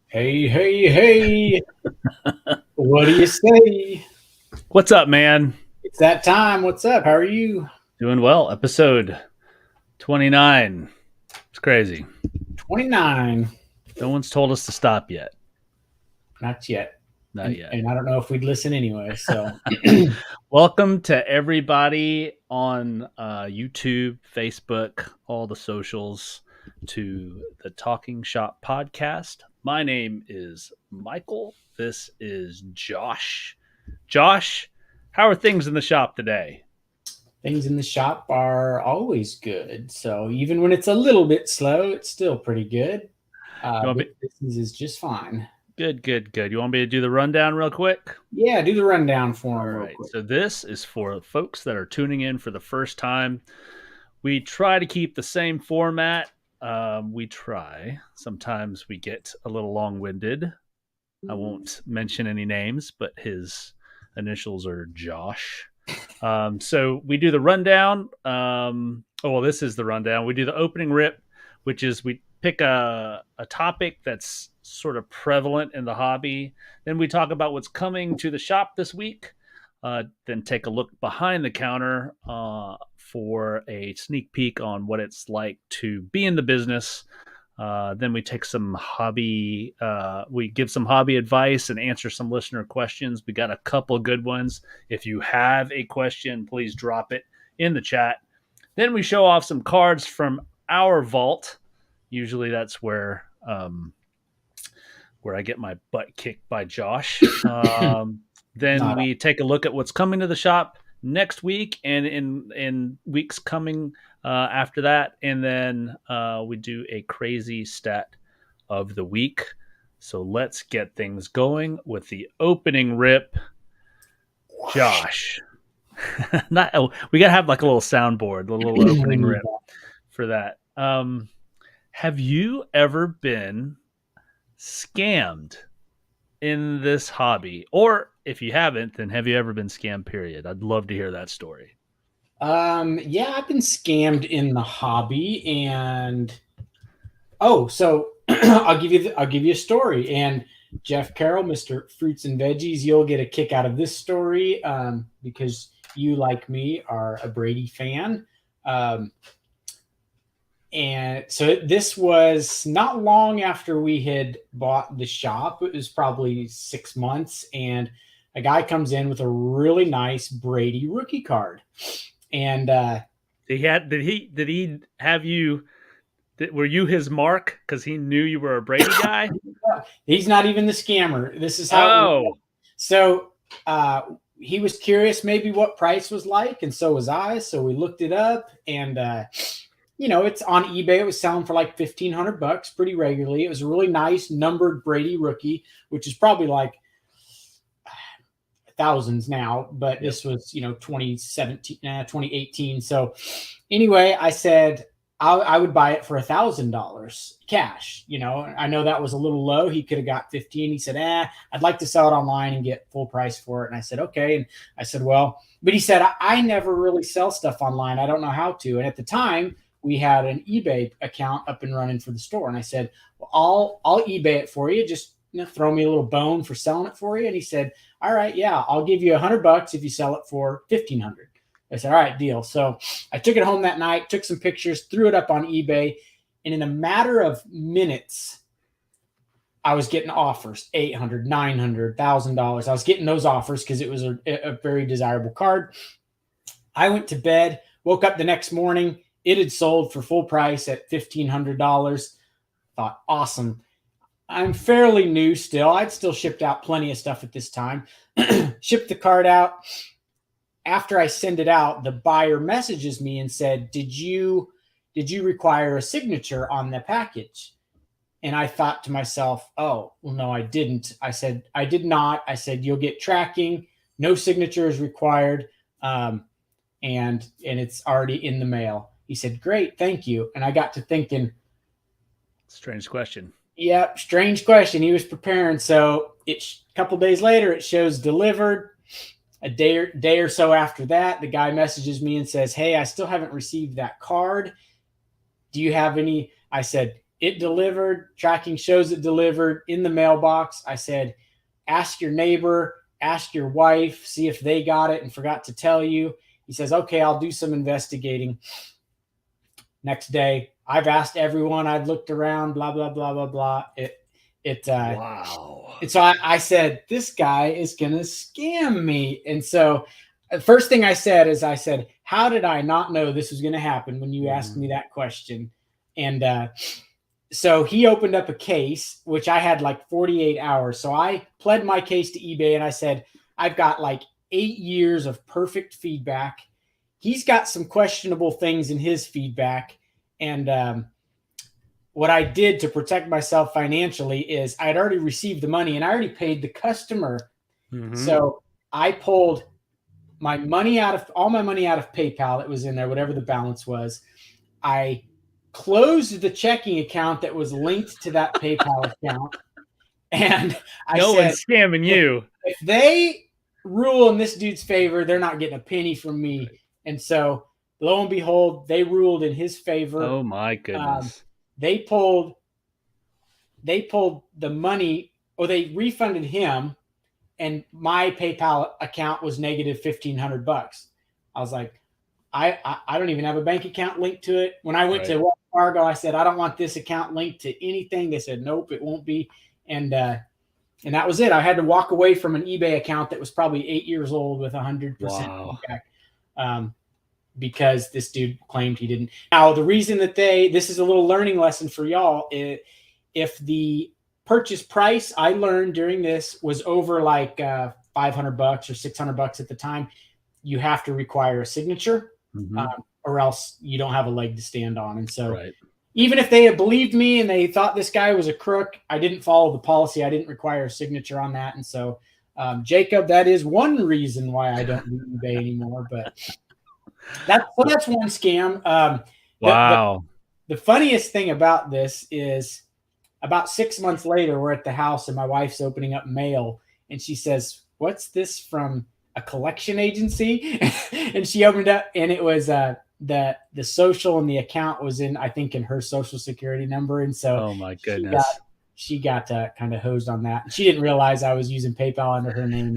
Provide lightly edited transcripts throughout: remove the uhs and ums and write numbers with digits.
Hey, hey, hey. What do you say? What's up, man? It's that time. What's up? How are you? Doing well. Episode 29. It's crazy. 29. No one's told us to stop yet. Not yet. Not And yet. and I don't know if we'd listen anyway. So Welcome to everybody on YouTube, Facebook, all the socials to the Talking Shop podcast. My name is Michael. This is Josh. Josh, how are things in the shop today? things in the shop are always good. So even when it's a little bit slow, it's still pretty good. You want me? Business is just fine. Good, good, good. You want me to do the rundown real quick? Yeah, do the rundown for All them real right. quick. So this is for folks that are tuning in for the first time. We try to keep the same format. We try. Sometimes we get a little long winded. I won't mention any names, but his initials are Josh. So we do the rundown. This is the rundown. We do the opening rip, which is we pick a topic that's sort of prevalent in the hobby. Then we talk about what's coming to the shop this week. Then take a look behind the counter for a sneak peek on what it's like to be in the business. Then we take some hobby, we give some hobby advice and answer some listener questions. We got a couple good ones. If you have a question, please drop it in the chat. Then we show off some cards from our vault. Usually that's where I get my butt kicked by Josh. Then Not we take a look at what's coming to the shop next week and in weeks coming after that, and then we do a crazy stat of the week. So let's get things going with the opening rip. Josh, not we gotta have like a little soundboard, a little we opening need rip for that. Have you ever been scammed in this hobby? Or if you haven't, then have you ever been scammed, period? I'd love to hear that story. Yeah, I've been scammed in the hobby, and so I'll give you a story. And Jeff Carroll, Mr. Fruits and Veggies, you'll get a kick out of this story because you, like me, are a Brady fan. Um, and so this was not long after we had bought the shop. It was probably 6 months, and a guy comes in with a really nice Brady rookie card. And Did he have you? Were you his mark because he knew you were a Brady guy? he's not even the scammer. This is how it worked. Oh, So uh, he was curious maybe what price was like, and so was I. So we looked it up, and it's on eBay. It was selling for like $1,500 pretty regularly. It was a really nice numbered Brady rookie, which is probably like thousands now, but yep. this was 2017, 2018. So anyway, I said I would buy it for $1,000 cash. I know that was a little low. He could have got 15. He said, I'd like to sell it online and get full price for it. And I said, okay. And I said, well, but he said, I never really sell stuff online. I don't know how to. And at the time, we had an eBay account up and running for the store. And I said, well, I'll eBay it for you. Just throw me a little bone for selling it for you. And he said, all right, yeah, I'll give you $100 if you sell it for 1,500. I said, all right, deal. So I took it home that night, took some pictures, threw it up on eBay, and in a matter of minutes, I was getting offers, $800, $900, $1,000. I was getting those offers because it was a very desirable card. I went to bed, woke up the next morning. It had sold for full price at $1,500. Thought, awesome. I'm fairly new still. I'd still shipped out plenty of stuff at this time. Shipped the card out. After I send it out, the buyer messages me and said, did you require a signature on the package? And I thought to myself, oh, well, no, I didn't. I said, I did not. I said, you'll get tracking. No signature is required. And it's already in the mail. He said, great, thank you. And I got to thinking, Strange question. yeah, strange question. He was preparing. So a couple days later, it shows delivered. A day or so after that, the guy messages me and says, hey, I still haven't received that card. Do you have any? I said, it delivered. Tracking shows it delivered in the mailbox. I said, ask your neighbor, ask your wife, see if they got it and forgot to tell you. He says, okay, I'll do some investigating. Next day, I've asked everyone. I've looked around, blah, blah, blah, blah, blah. Wow. And so I said, this guy is going to scam me. And so the first thing I said is, I said, how did I not know this was going to happen when you asked me that question? And so he opened up a case, which I had like 48 hours. So I pled my case to eBay and I said, I've got like 8 years of perfect feedback. He's got some questionable things in his feedback. And what I did to protect myself financially is I had already received the money and I already paid the customer. So I pulled my money out of PayPal that was in there, whatever the balance was. I closed the checking account that was linked to that PayPal account. And I no said, one's scamming you. If they rule in this dude's favor, they're not getting a penny from me. And so lo and behold, they ruled in his favor. Oh my goodness. They pulled the money, or they refunded him, and my PayPal account was negative $1,500. I was like, I don't even have a bank account linked to it. When I went to Wells Fargo, I said, I don't want this account linked to anything. They said, nope, it won't be. And that was it. I had to walk away from an eBay account that was probably 8 years old with 100% feedback, because this dude claimed he didn't. Now, the reason that this is a little learning lesson for y'all. If the purchase price, I learned during this, was over like $500 or $600 at the time, you have to require a signature, or else you don't have a leg to stand on. And so even if they had believed me and they thought this guy was a crook, I didn't follow the policy. I didn't require a signature on that. And so, Jacob, that is one reason why I don't do eBay anymore. But that's one scam. Wow. The funniest thing about this is, about 6 months later, we're at the house and my wife's opening up mail and she says, what's this from a collection agency? And she opened up and it was the social, and the account was in her social security number. And so, oh my goodness, she got kind of hosed on that. She didn't realize I was using PayPal under her name.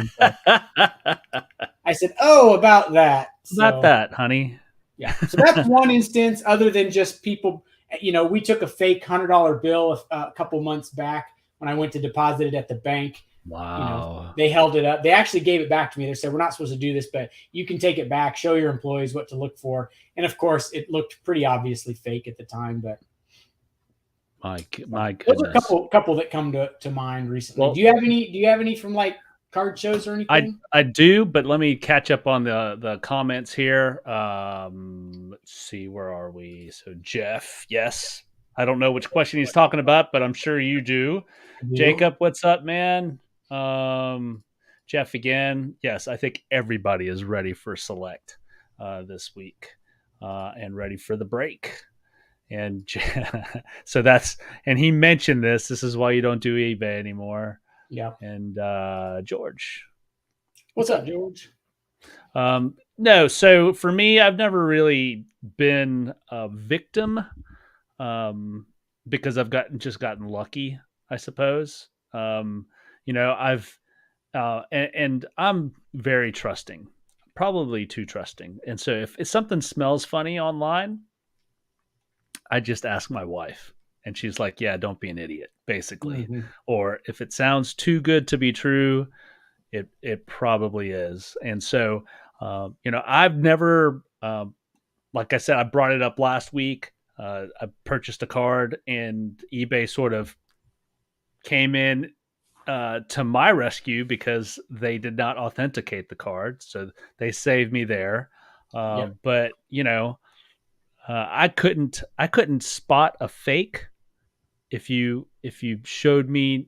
I said, oh, about that. About that, honey. Yeah. So that's one instance. Other than just people, we took a fake $100 bill a couple months back when I went to deposit it at the bank. Wow. They held it up. They actually gave it back to me. They said, we're not supposed to do this, but you can take it back, show your employees what to look for. And of course, it looked pretty obviously fake at the time, but my goodness. Those are a couple that come to mind recently. Well, do you have any from like card shows or anything? I do, but let me catch up on the comments here. Let's see, where are we? So Jeff, yes. I don't know which question he's talking about, but I'm sure you do. Jacob, what's up, man? Jeff again. Yes, I think everybody is ready for Select this week and ready for the break. And so and he mentioned this is why you don't do eBay anymore. Yeah. And George. What's up, George? No, so for me, I've never really been a victim because I've gotten lucky, I suppose. I've and I'm very trusting, probably too trusting. And so if something smells funny online, I just ask my wife, and she's like, yeah, don't be an idiot, basically. Mm-hmm. Or if it sounds too good to be true, it probably is. And so, I've never, like I said, I brought it up last week. I purchased a card, and eBay sort of came in to my rescue because they did not authenticate the card. So they saved me there. Yep. But, I couldn't spot a fake if you showed me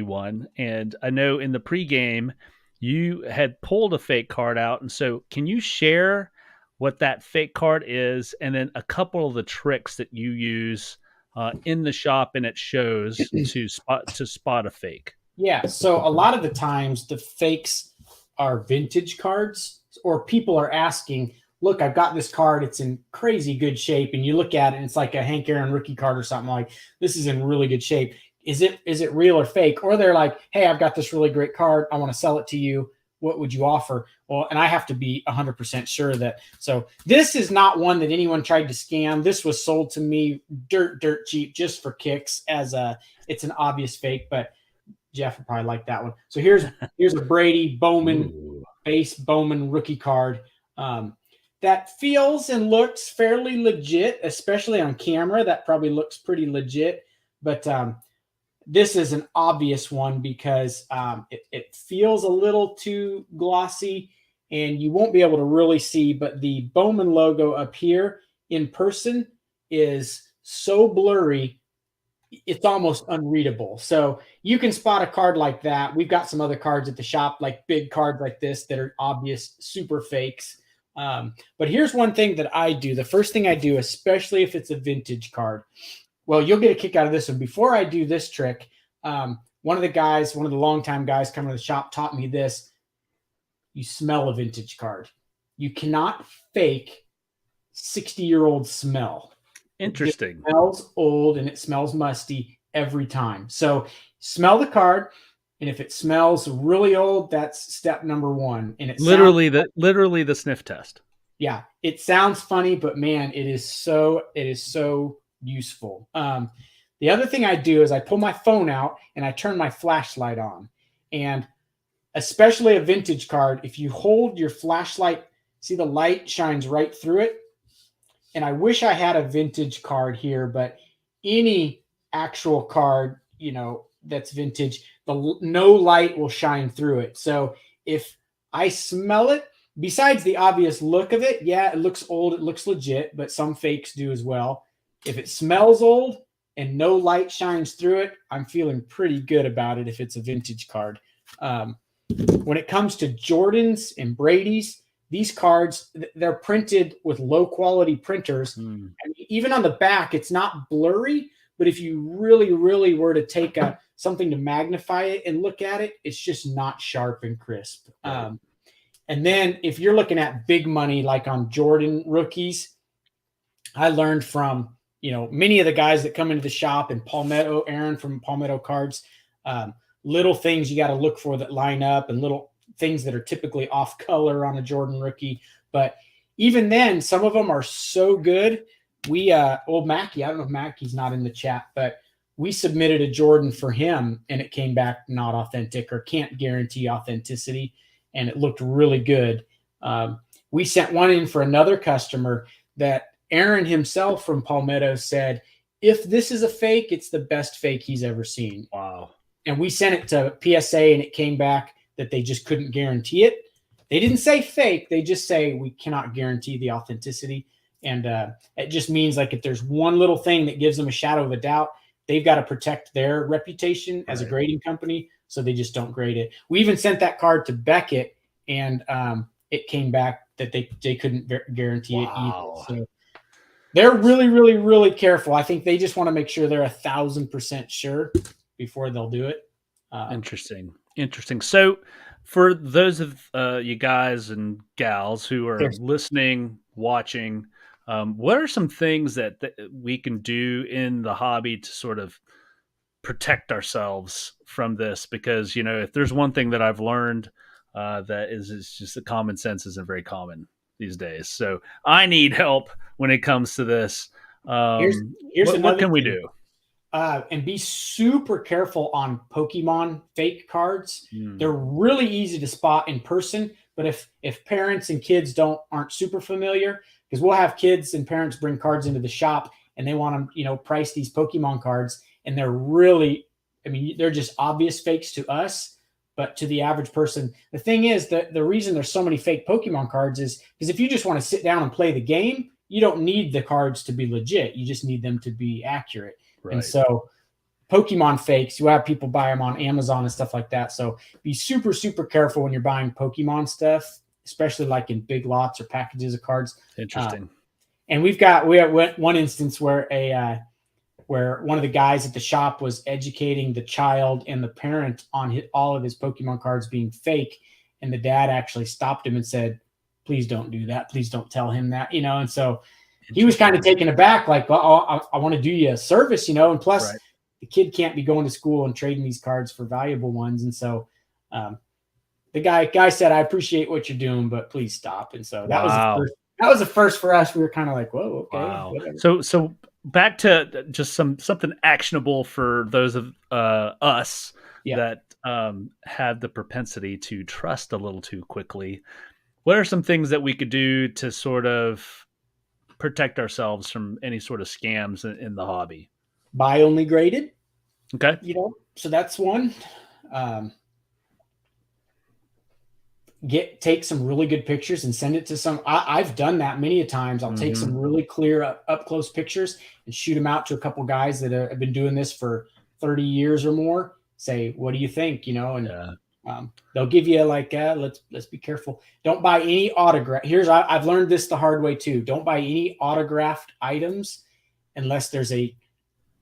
one. And I know in the pregame you had pulled a fake card out. And so can you share what that fake card is, and then a couple of the tricks that you use in the shop and at shows to spot a fake? Yeah. So a lot of the times the fakes are vintage cards, or people are asking, look, I've got this card. It's in crazy good shape. And you look at it and it's like a Hank Aaron rookie card or something, like this is in really good shape. Is it real or fake? Or they're like, hey, I've got this really great card. I want to sell it to you. What would you offer? Well, and I have to be 100% sure that. So this is not one that anyone tried to scam. This was sold to me dirt cheap just for kicks, as it's an obvious fake, but Jeff would probably like that one. So here's a Brady Bowman base Bowman rookie card that feels and looks fairly legit, especially on camera. That probably looks pretty legit, but this is an obvious one because it feels a little too glossy and you won't be able to really see, but the Bowman logo up here in person is so blurry, it's almost unreadable. So you can spot a card like that. We've got some other cards at the shop, like big cards like this that are obvious super fakes. But here's one thing that I do. The first thing I do, especially if it's a vintage card, well, you'll get a kick out of this one. Before I do this trick, one of the longtime guys coming to the shop taught me this. You smell a vintage card. You cannot fake 60-year-old smell. Interesting. It smells old and it smells musty every time. So smell the card, and if it smells really old, that's step number one. And it literally the sniff test. Yeah, it sounds funny, but man, it is so useful. The other thing I do is I pull my phone out and I turn my flashlight on. And especially a vintage card, if you hold your flashlight, see the light shines right through it. And I wish I had a vintage card here, but any actual card, that's vintage, no light will shine through it. So if I smell it, besides the obvious look of it, yeah, it looks old, it looks legit, but some fakes do as well. If it smells old and no light shines through it, I'm feeling pretty good about it if it's a vintage card. When it comes to Jordans and Brady's, these cards, they're printed with low quality printers. I mean, even on the back, it's not blurry, but if you really, really were to take something to magnify it and look at it, it's just not sharp and crisp. Right. And then if you're looking at big money, like on Jordan rookies, I learned from, many of the guys that come into the shop, and Aaron from Palmetto Cards, little things you got to look for that line up, and little things that are typically off color on a Jordan rookie. But even then, some of them are so good. We, old Mackie, I don't know if Mackie's not in the chat, but we submitted a Jordan for him and it came back not authentic, or can't guarantee authenticity. And it looked really good. We sent one in for another customer that Aaron himself from Palmetto said, if this is a fake, it's the best fake he's ever seen. Wow. And we sent it to PSA and it came back that they just couldn't guarantee it. They didn't say fake. They just say we cannot guarantee the authenticity. And it just means, like, if there's one little thing that gives them a shadow of a doubt, they've got to protect their reputation as a grading company. So they just don't grade it. We even sent that card to Beckett and it came back that they couldn't guarantee it either. So they're really, really, really careful. I think they just want to make sure they're 1,000% sure before they'll do it. Interesting. So for those of you guys and gals who are listening, watching, what are some things that we can do in the hobby to sort of protect ourselves from this? Because, if there's one thing that I've learned, that is just that common sense isn't very common these days. So I need help when it comes to this. What can we do? And be super careful on Pokemon fake cards. They're really easy to spot in person, but if parents and kids aren't super familiar, because we'll have kids and parents bring cards into the shop and they want to, price these Pokemon cards, and they're really, they're just obvious fakes to us, but to the average person, the thing is that the reason there's so many fake Pokemon cards is because if you just want to sit down and play the game, you don't need the cards to be legit. You just need them to be accurate. Right. And so Pokemon fakes, you have people buy them on Amazon and stuff like that. So be super, super careful when you're buying Pokemon stuff, especially like in big lots or packages of cards. Interesting. And we had one instance where where one of the guys at the shop was educating the child and the parent on all of his Pokemon cards being fake. And the dad actually stopped him and said, please don't do that. Please don't tell him that, And so he was kind of taken aback, like, well, I want to do you a service, And plus, Right. the kid can't be going to school and trading these cards for valuable ones. And so the guy said, I appreciate what you're doing, but please stop. And so that was the first for us. We were kind of like, whoa, okay. Wow. Whatever. So back to just something actionable for those of us that have the propensity to trust a little too quickly. What are some things that we could do to sort of protect ourselves from any sort of scams in the hobby? Buy only graded. Okay. So that's one. Take some really good pictures and send it to some. I've done that many a times. I'll take some really clear up close pictures and shoot them out to a couple guys that have been doing this for 30 years or more. Say, what do you think? They'll give you like, let's be careful. Don't buy any autograph. I've learned this the hard way too. Don't buy any autographed items unless there's a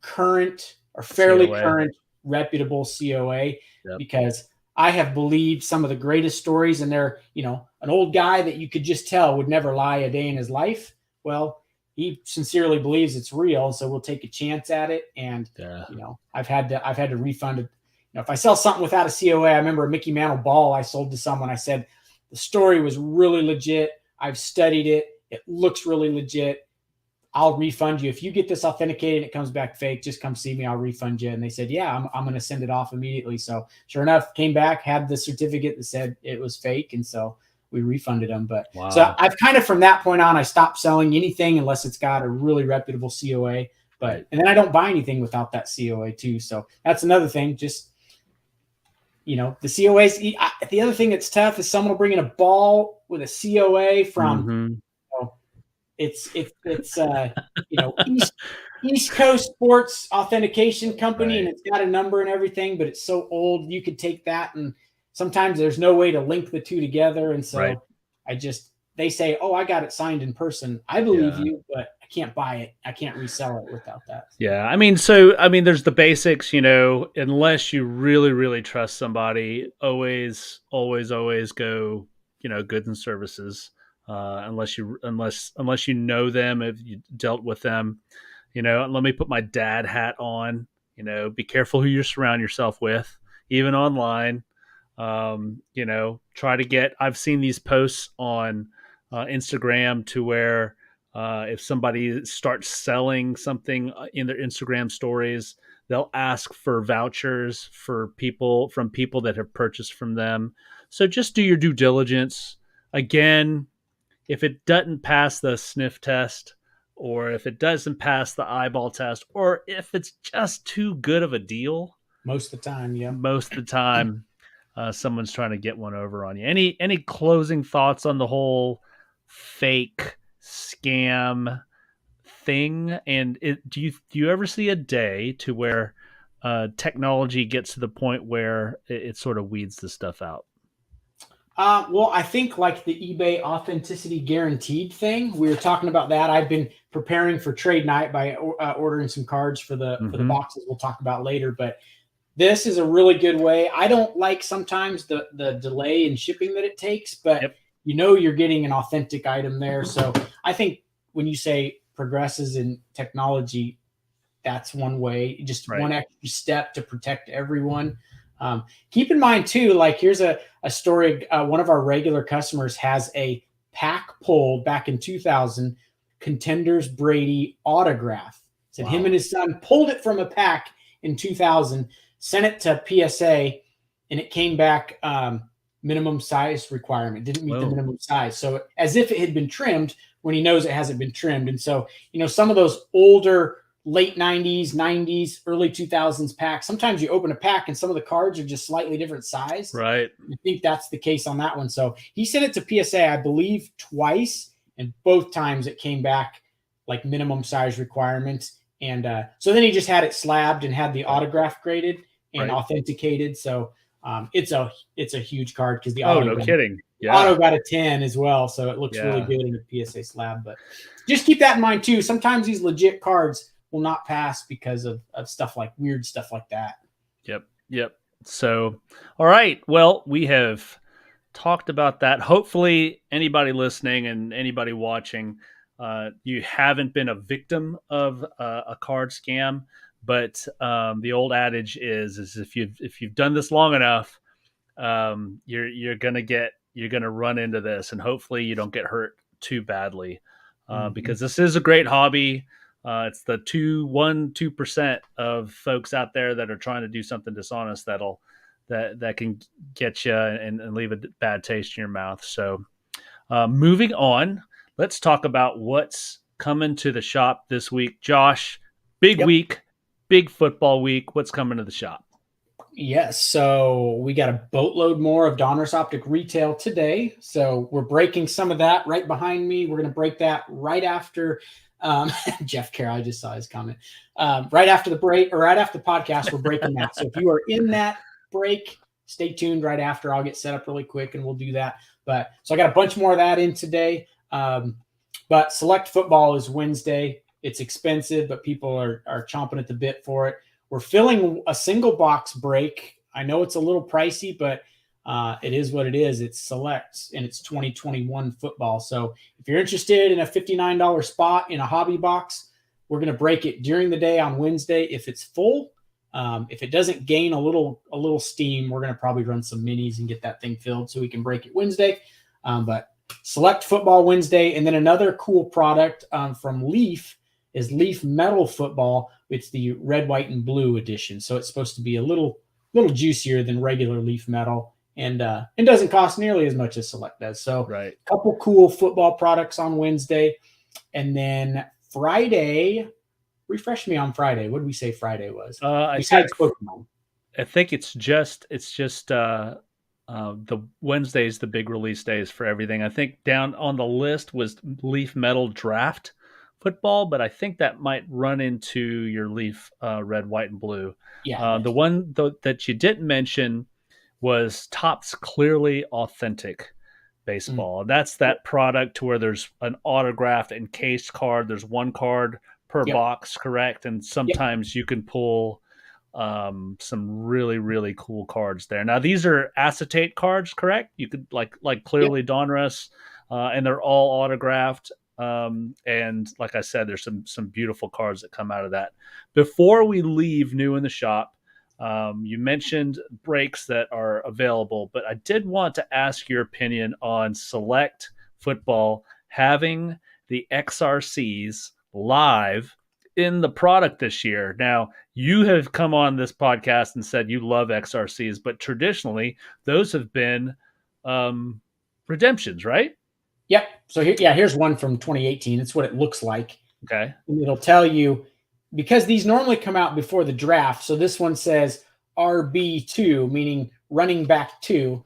current or fairly current reputable COA, because I have believed some of the greatest stories, and they're, an old guy that you could just tell would never lie a day in his life. Well, he sincerely believes it's real, so we'll take a chance at it. And I've had to refund it. If I sell something without a COA, I remember a Mickey Mantle ball I sold to someone. I said the story was really legit. I've studied it. It looks really legit. I'll refund you. If you get this authenticated and it comes back fake, just come see me. I'll refund you. And they said, yeah, I'm going to send it off immediately. So sure enough, came back, had the certificate that said it was fake. And so we refunded them. But so I've kind of, from that point on, I stopped selling anything unless it's got a really reputable COA. And then I don't buy anything without that COA too. So that's another thing. Just, the COAs. The other thing that's tough is someone will bring in a ball with a COA from, it's East Coast Sports Authentication Company, and it's got a number and everything, but it's so old you could take that, and sometimes there's no way to link the two together. And so they say, oh, I got it signed in person. I believe you, but I can't buy it. I can't resell it without that. Yeah. There's the basics, unless you really, really trust somebody, always go, goods and services. Unless you know them, if you dealt with them, let me put my dad hat on, be careful who you surround yourself with, even online. Try to get, I've seen these posts on Instagram to where if somebody starts selling something in their Instagram stories, they'll ask for vouchers from people that have purchased from them. So just do your due diligence. Again, if it doesn't pass the sniff test, or if it doesn't pass the eyeball test, or if it's just too good of a deal, most of the time, someone's trying to get one over on you. Any closing thoughts on the whole fake scam thing? And do you ever see a day to where technology gets to the point where it sort of weeds the stuff out? Well, I think like the eBay authenticity guaranteed thing, we were talking about that. I've been preparing for trade night by ordering some cards for the boxes we'll talk about later. But this is a really good way. I don't like sometimes the delay in shipping that it takes, but you're getting an authentic item there. So I think when you say progresses in technology, that's one way, just one extra step to protect everyone. Keep in mind too, like here's a story. One of our regular customers has a pack pulled back in 2000, Contenders Brady autograph. Said him and his son pulled it from a pack in 2000, sent it to PSA, and it came back minimum size requirement. Didn't meet the minimum size. So as if it had been trimmed when he knows it hasn't been trimmed. And so, some of those older late 90s, early 2000s packs, sometimes you open a pack and some of the cards are just slightly different size. Right. I think that's the case on that one. So he sent it to PSA, I believe, twice, and both times it came back like minimum size requirements. And so then he just had it slabbed and had the autograph graded and authenticated. So it's a huge card because the auto, auto got a 10 as well. So it looks really good in the PSA slab. But just keep that in mind too. Sometimes these legit cards will not pass because of stuff like weird stuff like that. Yep. So, all right. Well, we have talked about that. Hopefully, anybody listening and anybody watching, you haven't been a victim of a card scam. But the old adage is if you've done this long enough, you're gonna run into this, and hopefully you don't get hurt too badly, Mhm. because this is a great hobby. It's the 2% of folks out there that are trying to do something dishonest that can get you and leave a bad taste in your mouth. So, moving on, let's talk about what's coming to the shop this week. Josh, big Yep. week, big football week. What's coming to the shop? Yes. So we got a boatload more of Donruss Optic retail today. So we're breaking some of that right behind me. We're going to break that right after Jeff Carroll. I just saw his comment. Right after the break or right after the podcast, we're breaking that. So if you are in that break, stay tuned right after. I'll get set up really quick and we'll do that. But so I got a bunch more of that in today. But select football is Wednesday. It's expensive, but people are chomping at the bit for it. We're filling a single box break. I know it's a little pricey, but it is what it is. It's select and it's 2021 football. So if you're interested in a $59 spot in a hobby box, we're going to break it during the day on Wednesday. If it's full, if it doesn't gain a little steam, we're going to probably run some minis and get that thing filled so we can break it Wednesday. But select football Wednesday, and then another cool product from Leaf is Leaf Metal Football. It's the red, white, and blue edition. So it's supposed to be a little juicier than regular Leaf Metal, and it doesn't cost nearly as much as Select does. So Right. a couple cool football products on Wednesday. And then Friday, refresh me on Friday. What did we say Friday was? I think Besides Pokemon. the Wednesdays the big release days for everything. I think down on the list was Leaf Metal Draft Football, but I think that might run into your Leaf Red, White, and Blue. Yeah. The one that you didn't mention was Topps Clearly Authentic Baseball. That's that product to where there's an autographed encased card. There's one card per Yep. box, correct? And sometimes you can pull some really cool cards there. Now these are acetate cards, correct? You could like Clearly Yep. Donruss, and they're all autographed. And like I said, there's some beautiful cards that come out of that. Before we leave new in the shop, you mentioned breaks that are available, but I did want to ask your opinion on Select Football having the XRCs live in the product this year. Now, you have come on this podcast and said you love XRCs, but traditionally those have been redemptions, right? Yep. So here's one from 2018. It's what it looks like. Okay. And it'll tell you because these normally come out before the draft. So this one says RB2, meaning running back two.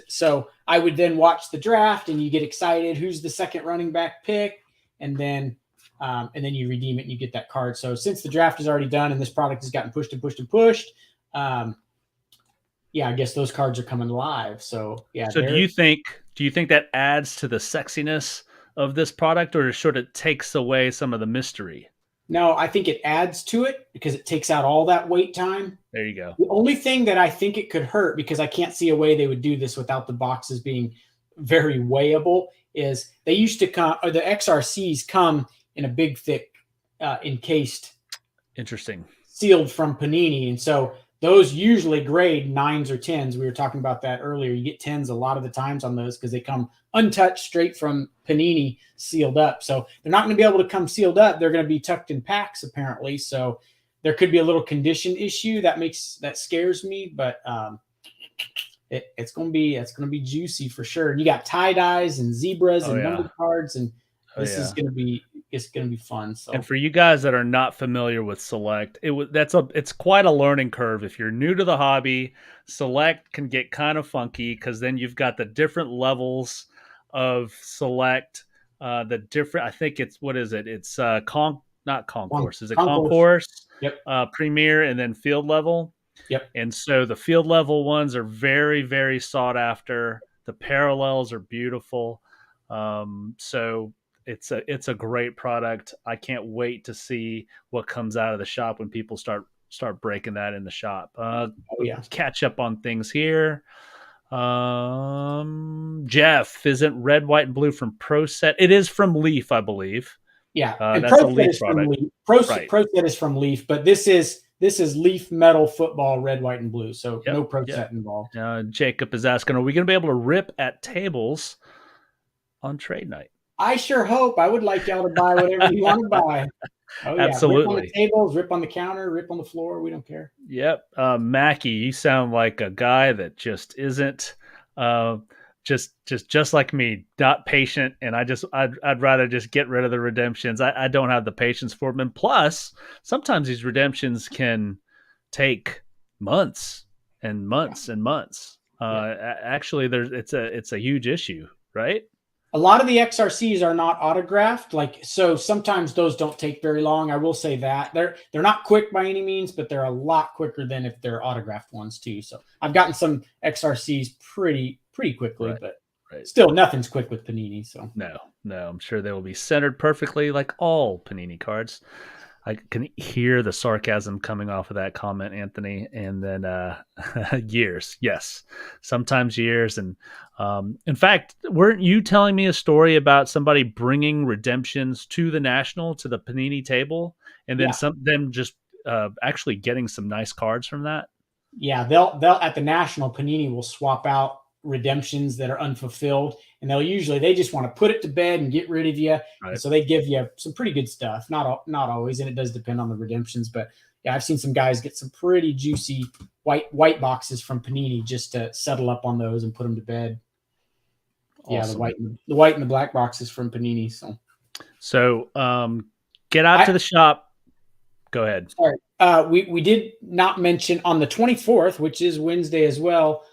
So I would then watch the draft and you get excited. Who's the second running back pick? And then you redeem it and you get that card. So since the draft is already done and this product has gotten pushed, I guess those cards are coming live. So yeah. So do you think that adds to the sexiness of this product, or sort of takes away some of the mystery? No, I think it adds to it because it takes out all that wait time. There you go. The only thing that I think it could hurt, because I can't see a way they would do this without the boxes being very weighable, is they used to come, or the XRCs come in a big, thick, encased, Interesting. sealed from Panini. And so those usually grade 9s or 10s. We were talking about that earlier. You get 10s a lot of the times on those because they come untouched straight from Panini, sealed up. So they're not going to be able to come sealed up. They're going to be tucked in packs apparently. So there could be a little condition issue that scares me, but it's going to be juicy for sure. And you got tie dyes and zebras and numbered cards, and this is going to be fun. So, and for you guys that are not familiar with Select, it's quite a learning curve. If you're new to the hobby, Select can get kind of funky because then you've got the different levels of Select. I think it's what is it? It's not concourse. Is it concourse? Yep. Premier and then field level. Yep. And so the field level ones are very, very sought after. The parallels are beautiful. So it's a great product. I can't wait to see what comes out of the shop when people start breaking that in the shop. Catch up on things here. Jeff, isn't red, white, and blue from Pro Set? It is from Leaf, I believe. Yeah, and That's a Pro Set Leaf is from product. Leaf. Right. Pro Set is from Leaf, but this is Leaf Metal Football Red, White, and Blue. So Yep. no Pro Yep. Set involved. Jacob is asking, are we going to be able to rip at tables on trade night? I sure hope. I would like y'all to buy whatever you want to buy. Oh yeah, rip on the Absolutely. tables, rip on the counter, rip on the floor. We don't care. Yep. Mackie, you sound like a guy that just isn't uh, just like me, not patient. And I'd rather just get rid of the redemptions. I don't have the patience for them. And plus, sometimes these redemptions can take months and months and months. Actually, it's a huge issue, right? A lot of the XRCs are not autographed, so sometimes those don't take very long. I will say that they're not quick by any means, but they're a lot quicker than if they're autographed ones too. So I've gotten some XRCs pretty quickly, Right. but Right. still nothing's quick with Panini. So no, I'm sure they will be centered perfectly like all Panini cards. I can hear the sarcasm coming off of that comment, Anthony. And then years, yes, sometimes years. And in fact, weren't you telling me a story about somebody bringing redemptions to the National, to the Panini table, and then them just actually getting some nice cards from that? Yeah, they'll at the National, Panini will swap out redemptions that are unfulfilled, and they just want to put it to bed and get rid of you. Right. And so they give you some pretty good stuff. Not always, and it does depend on the redemptions. But yeah, I've seen some guys get some pretty juicy white boxes from Panini just to settle up on those and put them to bed. Awesome. Yeah, the white and the black boxes from Panini. So get out to the shop. Go ahead. Sorry. We did not mention on the 24th, which is Wednesday as well,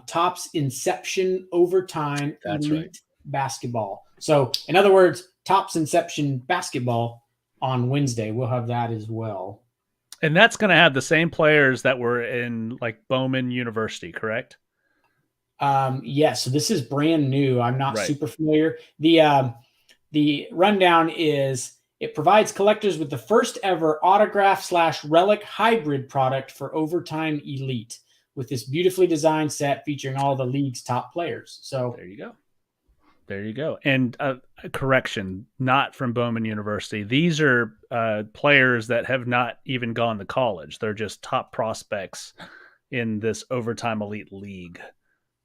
Topps Inception Overtime Elite Basketball. So, in other words, Topps Inception Basketball on Wednesday. We'll have that as well. And that's going to have the same players that were in like Bowman University, correct? Yes. So this is brand new. I'm not super familiar. The rundown is it provides collectors with the first ever autograph/relic hybrid product for Overtime Elite, with this beautifully designed set featuring all the league's top players. So there you go. And correction, not from Bowman University. These are players that have not even gone to college. They're just top prospects in this Overtime Elite League.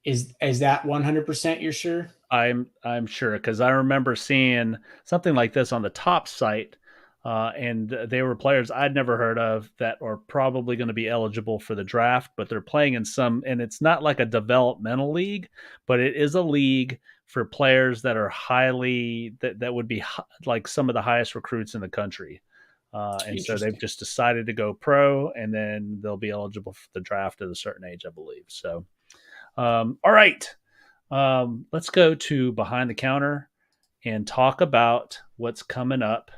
Is that 100% you're sure? I'm sure, because I remember seeing something like this on the top site. And they were players I'd never heard of that are probably going to be eligible for the draft, but they're playing in and it's not like a developmental league, but it is a league for players that are that would be like some of the highest recruits in the country. And so they've just decided to go pro, and then they'll be eligible for the draft at a certain age, I believe. So, all right, let's go to Behind the Counter and talk about what's coming up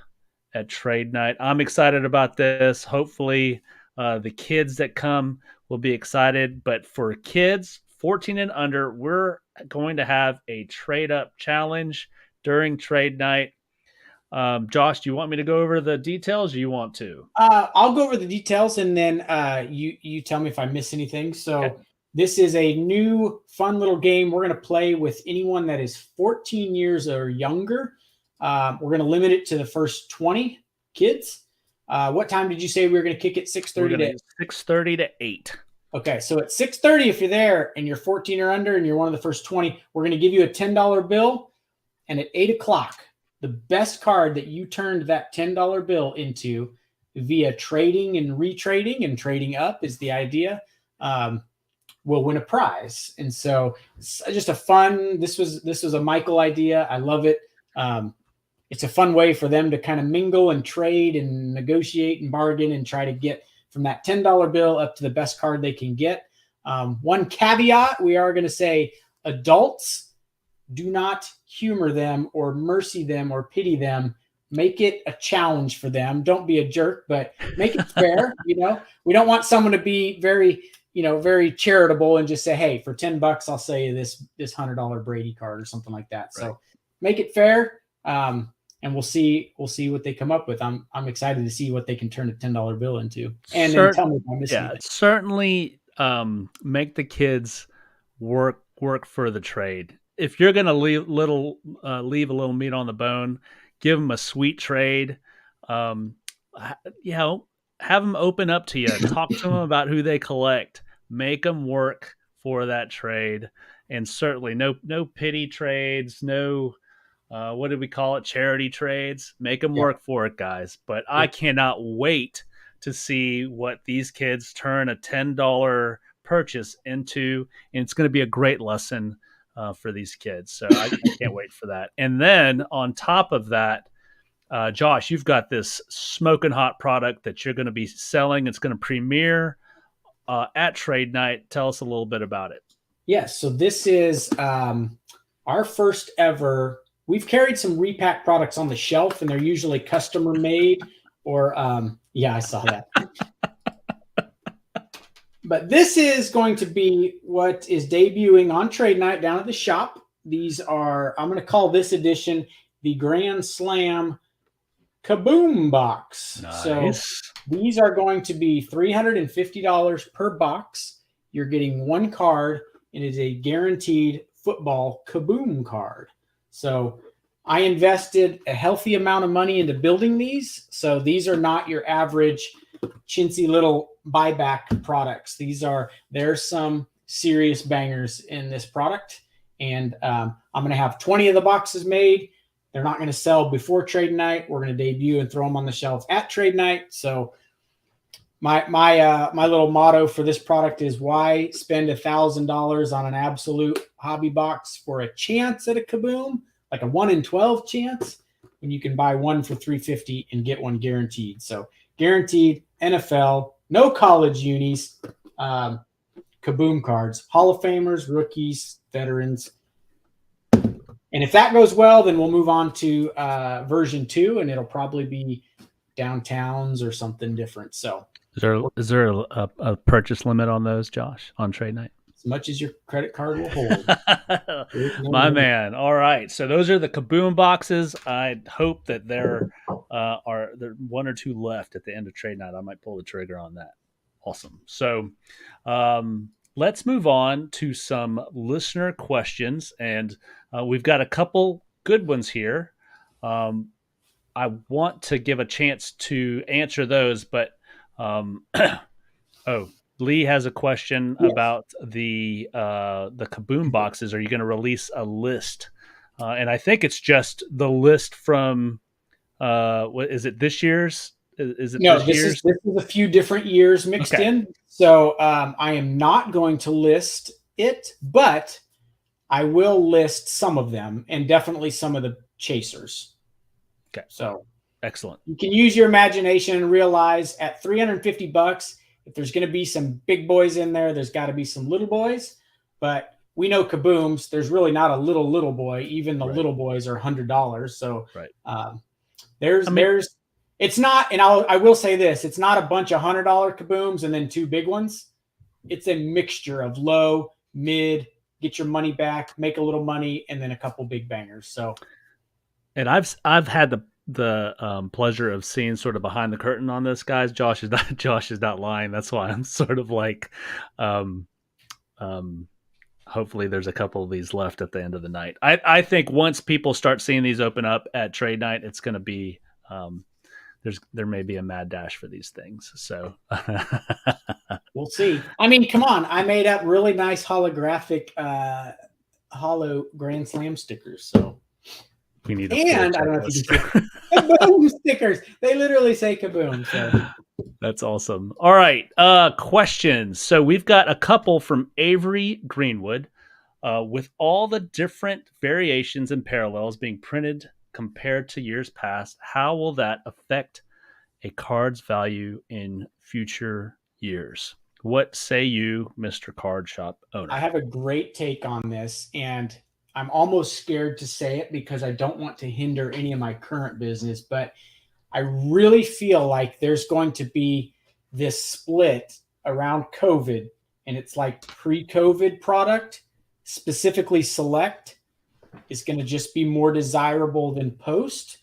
at trade night. I'm excited about this. Hopefully the kids that come will be excited, but for kids 14 and under, we're going to have a trade up challenge during trade night. Josh, do you want me to go over the details, or you want to? I'll go over the details, and then you tell me if I miss anything. So this is a new fun little game we're going to play with anyone that is 14 years or younger. We're going to limit it to the first 20 kids. What time did you say we were going to kick it? 6:30 to 6:30 to 8. Okay, so at 6:30, if you're there and you're 14 or under and you're one of the first 20, we're going to give you a $10 bill. And at 8 o'clock, the best card that you turned that $10 bill into via trading and retrading and trading up is the idea, will win a prize. And so it's just a fun. This was a Michael idea. I love it. It's a fun way for them to kind of mingle and trade and negotiate and bargain and try to get from that $10 bill up to the best card they can get. One caveat, we are going to say adults, do not humor them or mercy them or pity them. Make it a challenge for them. Don't be a jerk, but make it fair. We don't want someone to be very charitable and just say, hey, for $10, I'll sell you this $100 Brady card or something like that. Right. So make it fair. And we'll see what they come up with. I'm excited to see what they can turn a $10 bill into. And then tell me if I missed anything. Certainly make the kids work for the trade. If you're gonna leave a little meat on the bone, give them a sweet trade. You know, have them open up to you. Talk to them about who they collect. Make them work for that trade, and certainly no pity trades. No, what did we call it? Charity trades. Make them work for it, guys. But I cannot wait to see what these kids turn a $10 purchase into, and it's going to be a great lesson for these kids. So I can't wait for that. And then on top of that, Josh, you've got this smoking hot product that you're going to be selling. It's going to premiere at Trade Night. Tell us a little bit about it. Yes. So this is our first ever. We've carried some repack products on the shelf, and they're usually customer made or, I saw that. But this is going to be what is debuting on Trade Night down at the shop. These are, I'm going to call this edition the Grand Slam Kaboom box. Nice. So these are going to be $350 per box. You're getting one card, and it is a guaranteed football Kaboom card. So I invested a healthy amount of money into building these. So these are not your average chintzy little buyback products. There's some serious bangers in this product. And I'm going to have 20 of the boxes made. They're not going to sell before Trade Night. We're going to debut and throw them on the shelf at Trade Night. So my little motto for this product is, why spend $1,000 on an absolute hobby box for a chance at a Kaboom, like a 1 in 12 chance, when you can buy one for $350 and get one guaranteed. So guaranteed NFL, no college unis, Kaboom cards, Hall of Famers, rookies, veterans. And if that goes well, then we'll move on to version 2, and it'll probably be downtowns or something different. So is there a purchase limit on those, Josh, on Trade Night? As much as your credit card will hold. My man. All right. So those are the Kaboom boxes. I hope that there are 1 or 2 left at the end of Trade Night. I might pull the trigger on that. Awesome. So let's move on to some listener questions. And we've got a couple good ones here. I want to give a chance to answer those, but Lee has a question about the Kaboom boxes. Are you going to release a list? And I think it's just the list from what is it? This year's? Is it? No, this is a few different years mixed in. So I am not going to list it, but I will list some of them, and definitely some of the chasers. Okay. So excellent. You can use your imagination and realize at $350, if there's going to be some big boys in there, there's got to be some little boys. But we know Kabooms, there's really not a little boy. Even the little boys are $100. So it's not, and I will say this, it's not a bunch of $100 Kabooms and then 2 big ones. It's a mixture of low, mid, get your money back, make a little money, and then a couple big bangers. So, and I've had the pleasure of seeing sort of behind the curtain on this, guys. Josh is not lying. That's why I'm sort of like, hopefully there's a couple of these left at the end of the night. I think once people start seeing these open up at Trade Night, it's going to be, there may be a mad dash for these things. So we'll see. I mean, come on. I made up really nice holographic, hollow Grand Slam stickers. So we need I don't know if you can see Kaboom stickers. They literally say Kaboom. So that's awesome. All right. Questions. So we've got a couple from Avery Greenwood. With all the different variations and parallels being printed compared to years past, how will that affect a card's value in future years? What say you, Mr. Card Shop owner? I have a great take on this, and I'm almost scared to say it because I don't want to hinder any of my current business, but I really feel like there's going to be this split around COVID, and it's like pre-COVID product, specifically Select, is going to just be more desirable than Post.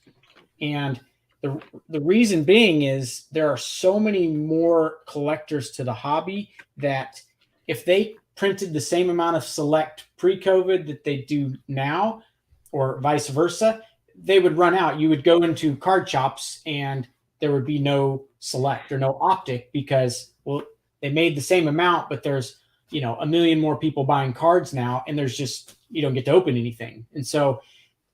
And the reason being is there are so many more collectors to the hobby that if they printed the same amount of select pre-COVID that they do now, or vice versa, they would run out. You would go into card shops and there would be no select or no optic because, well, they made the same amount, but there's, a million more people buying cards now, and there's just, you don't get to open anything. And so,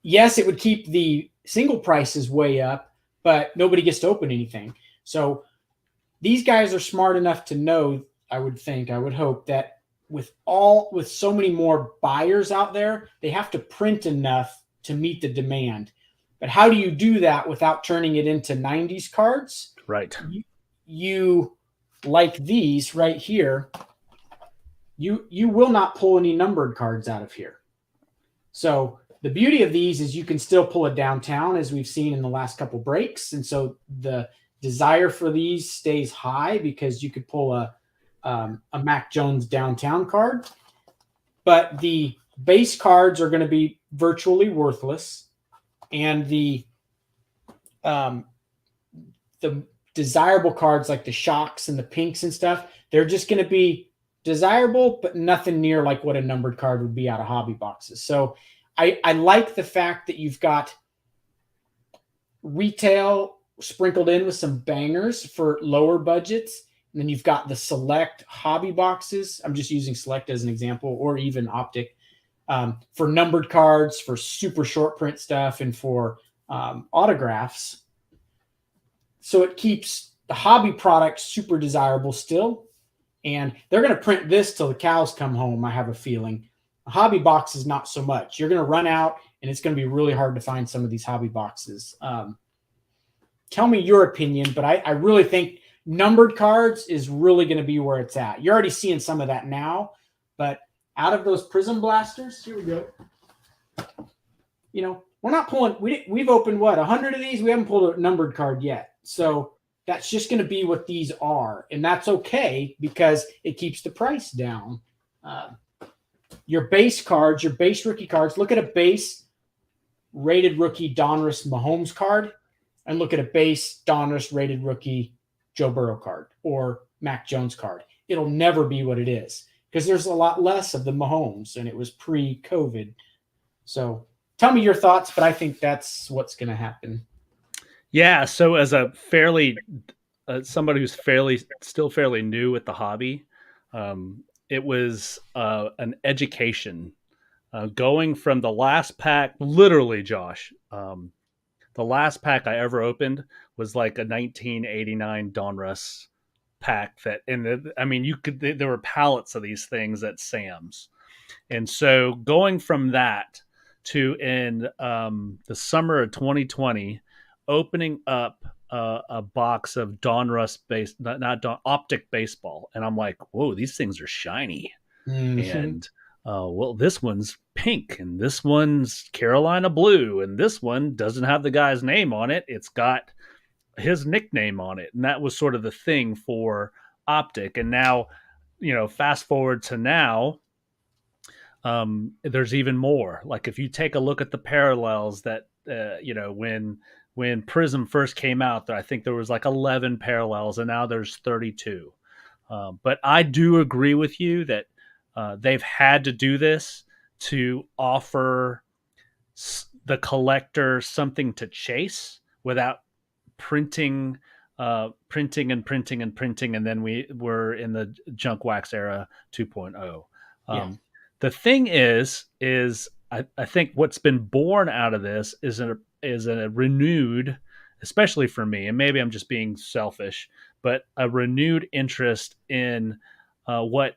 yes, it would keep the single prices way up, but nobody gets to open anything. So these guys are smart enough to know, I would hope that with so many more buyers out there, they have to print enough to meet the demand. But how do you do that without turning it into 90s cards? Right. You like these right here, you will not pull any numbered cards out of here. So the beauty of these is you can still pull it downtown, as we've seen in the last couple breaks. And so the desire for these stays high because you could pull a Mac Jones downtown card. But the base cards are going to be virtually worthless. And the desirable cards like the shocks and the pinks and stuff, they're just going to be desirable, but nothing near like what a numbered card would be out of hobby boxes. So I like the fact that you've got retail sprinkled in with some bangers for lower budgets. And then you've got the select hobby boxes. I'm just using select as an example, or even optic, for numbered cards, for super short print stuff, and for autographs. So it keeps the hobby product super desirable still. And they're going to print this till the cows come home, I have a feeling. A hobby box is not so much. You're going to run out, and it's going to be really hard to find some of these hobby boxes. Tell me your opinion, but I really think numbered cards is really going to be where it's at. You're already seeing some of that now, but out of those Prism Blasters, here we go. We're not pulling. We've opened 100 of these. We haven't pulled a numbered card yet. So that's just going to be what these are, and that's okay because it keeps the price down. Your base cards, your base rookie cards. Look at a base rated rookie Donruss Mahomes card, and look at a base Donruss rated rookie Joe Burrow card or Mac Jones card. It'll never be what it is because there's a lot less of the Mahomes, and it was pre-COVID. So tell me your thoughts, but I think that's what's going to happen. Yeah. So as a somebody who's still fairly new at the hobby, it was an education going from the last pack, literally, Josh. The last pack I ever opened was like a 1989 Donruss pack there were pallets of these things at Sam's. And so going from that to in the summer of 2020, opening up a box of Donruss optic baseball. And I'm like, whoa, these things are shiny. Mm-hmm. And well, this one's pink, and this one's Carolina blue, and this one doesn't have the guy's name on it. It's got his nickname on it. And that was sort of the thing for optic. And now, fast forward to now, there's even more. Like if you take a look at the parallels that, when Prism first came out, I think there was like 11 parallels, and now there's 32. But I do agree with you that they've had to do this to offer the collector something to chase without printing, and then we're in the junk wax era 2.0. The thing is I think what's been born out of this is a renewed, especially for me, and maybe I'm just being selfish, but a renewed interest in what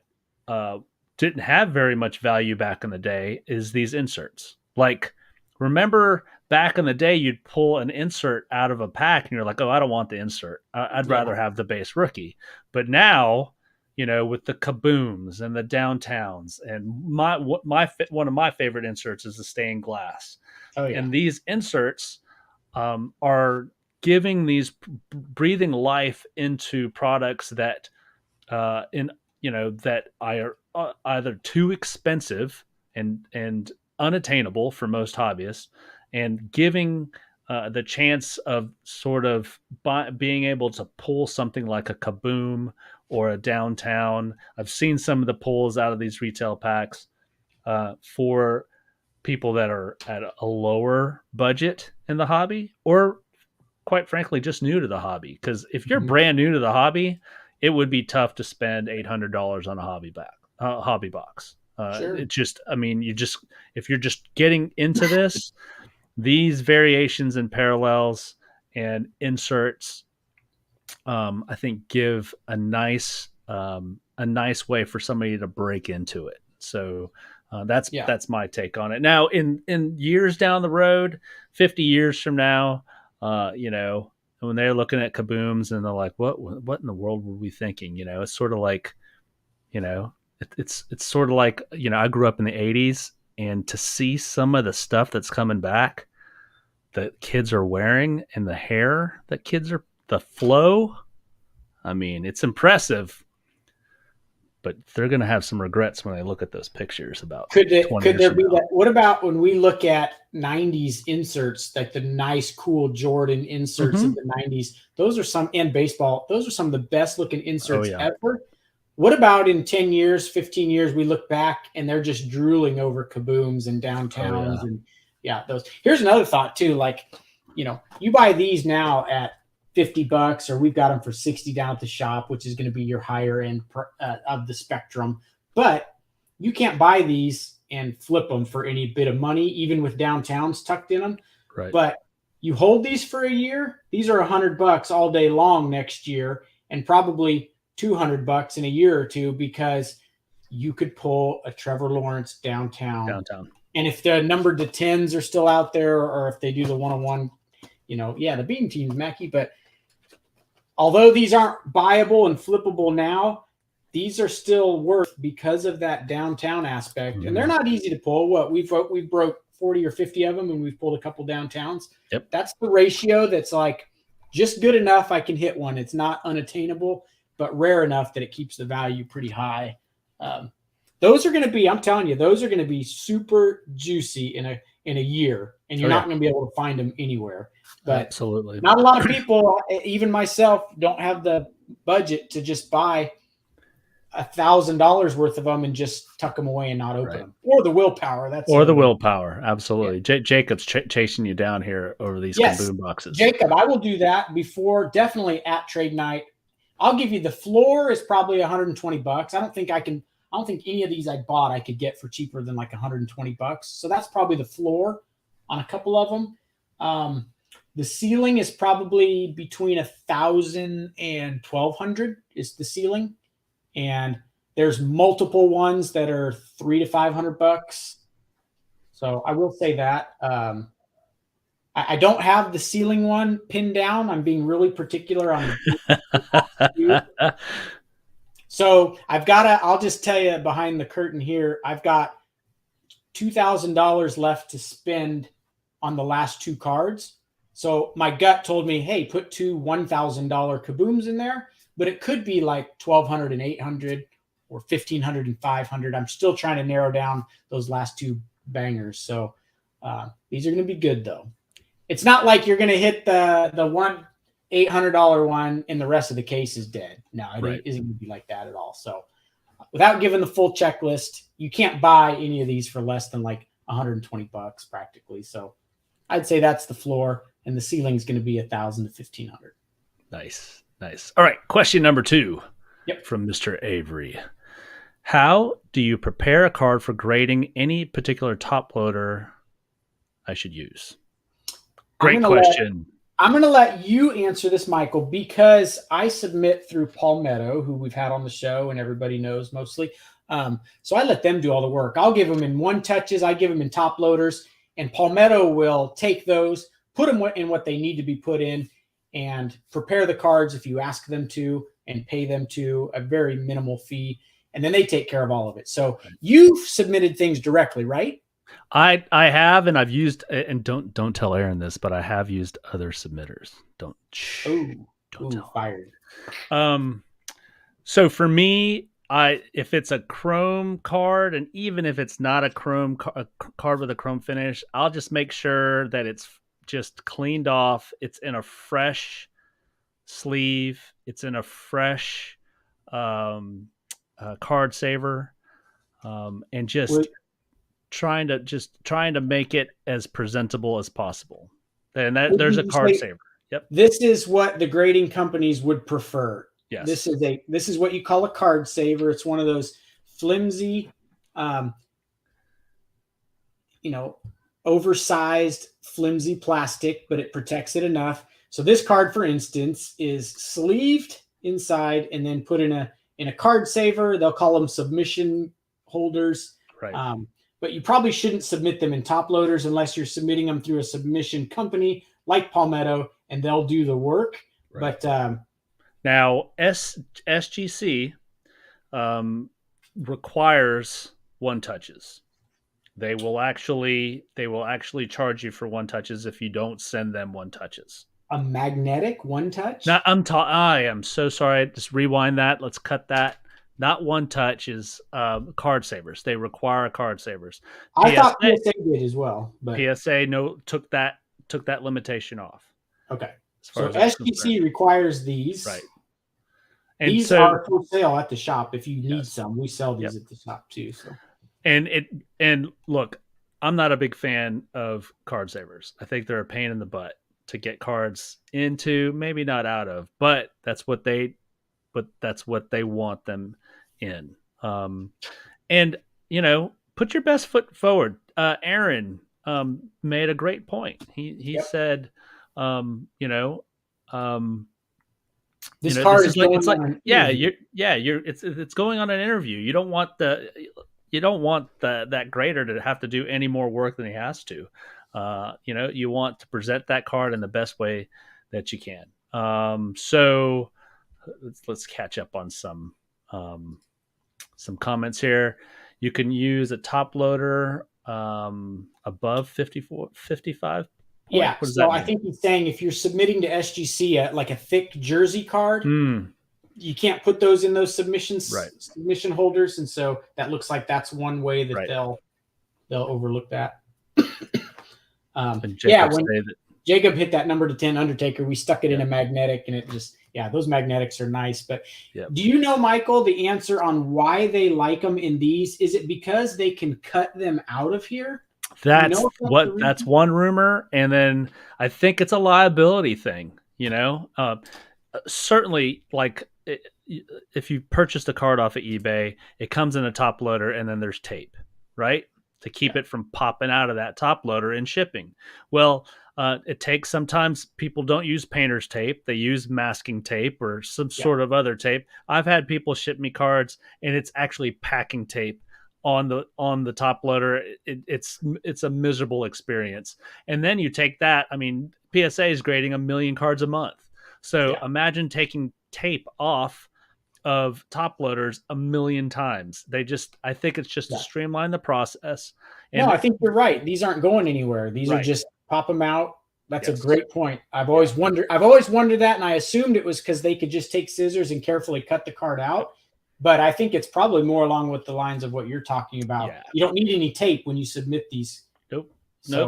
didn't have very much value back in the day is these inserts. Like, remember back in the day, you'd pull an insert out of a pack and you're like, oh, I don't want the insert. I'd rather have the base rookie. But now, with the Kabooms and the downtowns, and one of my favorite inserts is the stained glass. Oh, yeah. And these inserts are giving these breathing life into products that that are either too expensive and unattainable for most hobbyists, and giving the chance of sort of being able to pull something like a Kaboom or a Downtown. I've seen some of the pulls out of these retail packs for people that are at a lower budget in the hobby, or quite frankly, just new to the hobby. Because if you're brand new to the hobby, it would be tough to spend $800 on a hobby box. Sure. It just, I mean, if you're just getting into this, these variations and parallels and inserts, I think, give a nice way for somebody to break into it. So that's my take on it. Now, in years down the road, 50 years from now, when they're looking at Kabooms and they're like, what in the world were we thinking? It's sort of like, it's sort of like, I grew up in the 80s, and to see some of the stuff that's coming back that kids are wearing and the hair that the flow, I mean, it's impressive, but they're going to have some regrets when they look at those pictures about could 20 years there from be now. that? What about when we look at 90s inserts, like the nice, cool Jordan inserts of the 90s? Those are some, in baseball, those are some of the best looking inserts ever. What about in 10 years, 15 years, we look back and they're just drooling over Kabooms and Downtowns and those. Here's another thought too. Like, you buy these now at $50, or we've got them for 60 down at the shop, which is going to be your higher end of the spectrum. But you can't buy these and flip them for any bit of money, even with Downtowns tucked in them. Right. But you hold these for a year, these are $100 all day long next year, and probably $200 in a year or two, because you could pull a Trevor Lawrence downtown. And if the numbered to 10s are still out there, or if they do the 1-on-1, the beam teams, Mackie. But although these aren't buyable and flippable now, these are still worth because of that downtown aspect. And they're not easy to pull. We've broke 40 or 50 of them, and we've pulled a couple Downtowns. Yep. That's the ratio that's like just good enough I can hit one. It's not unattainable, but rare enough that it keeps the value pretty high. Those are going to be, I'm telling you, those are going to be super juicy in a year, and you're not going to be able to find them anywhere. But absolutely, not a lot of people, even myself, don't have the budget to just buy $1,000 worth of them and just tuck them away and not open them, or the willpower. Willpower. Absolutely. Yeah. Jacob's chasing you down here over these Kaboom boxes. Jacob, I will do that before, definitely at trade night. I'll give you the floor is probably $120. I don't think any of these I bought I could get for cheaper than like $120. So that's probably the floor on a couple of them. The ceiling is probably between $1,000 and $1,200 is the ceiling. And there's multiple ones that are $300 to $500. So I will say that. I don't have the ceiling one pinned down. I'm being really particular on the So I'll just tell you behind the curtain here, I've got $2,000 left to spend on the last two cards. So my gut told me, hey, put two $1,000 Kabooms in there, but it could be like $1,200 and $800 or $1,500 and $500. I'm still trying to narrow down those last two bangers. So these are going to be good though. It's not like you're going to hit the one $800 one and the rest of the case is dead. No, it isn't going to be like that at all. So without giving the full checklist, you can't buy any of these for less than like $120 practically. So I'd say that's the floor, and the ceiling is going to be $1,000 to $1,500. Nice. All right. Question number 2 from Mr. Avery. How do you prepare a card for grading any particular top loader I should use? Great question. I'm going to let you answer this, Michael, because I submit through Palmetto, who we've had on the show and everybody knows mostly. So I let them do all the work. I'll give them in one touches. I give them in top loaders, and Palmetto will take those, put them in what they need to be put in, and prepare the cards if you ask them to, and pay them to a very minimal fee. And then they take care of all of it. So you've submitted things directly, right? I have, and I've used, and don't tell Aaron this, but I have used other submitters. Don't tell. Fired. So for me, if it's a chrome card, and even if it's not a chrome card with a chrome finish, I'll just make sure that it's just cleaned off. It's in a fresh sleeve. It's in a fresh card saver, and just trying to make it as presentable as possible. And there's a card saver. Yep. This is what the grading companies would prefer. Yes. This is what you call a card saver. It's one of those flimsy, oversized, flimsy plastic, but it protects it enough. So this card, for instance, is sleeved inside and then put in a card saver. They'll call them submission holders. Right. But you probably shouldn't submit them in top loaders unless you're submitting them through a submission company like Palmetto, and they'll do the work. Right. But now SGC requires one touches. They will actually charge you for one touches if you don't send them one touches. A magnetic one touch? Now, I am so sorry. Just rewind that. Let's cut that. Not one touch is card savers. They require card savers. I thought PSA did as well. But PSA took that limitation off. Okay. So SGC requires these. Right. And these are for sale at the shop if you need some. We sell these at the shop too. So and look, I'm not a big fan of card savers. I think they're a pain in the butt to get cards into, maybe not out of, but that's what they want them in. And put your best foot forward. Aaron made a great point. He said, this card is like, it's like, it's going on an interview. You don't want that grader to have to do any more work than he has to. You want to present that card in the best way that you can. So let's catch up on some comments here. You can use a top loader above 55. Yeah, so I think he's saying if you're submitting to SGC like a thick jersey card, you can't put those in those submission holders, and so that looks like that's one way that they'll overlook that. When Jacob hit that number to 10 Undertaker, we stuck it in a magnetic, and it just those magnetics are nice. But do you know, Michael, the answer on why they like them in these? Is it because they can cut them out of here? That's one rumor, and then I think it's a liability thing. Certainly, like if you purchased a card off of eBay, it comes in a top loader, and then there's tape, right, to keep it from popping out of that top loader in shipping. Well, it takes, sometimes people don't use painter's tape; they use masking tape or some sort of other tape. I've had people ship me cards, and it's actually packing tape on the top loader. It's a miserable experience. And then you take that. I mean, PSA is grading 1 million cards a month. So imagine taking tape off of top loaders 1 million times. I think it's just to streamline the process. And I think you're right. These aren't going anywhere. These are just pop them out. That's a great point. I've always wondered that, and I assumed it was because they could just take scissors and carefully cut the card out. But I think it's probably more along with the lines of what you're talking about. Yeah. You don't need any tape when you submit these. Nope.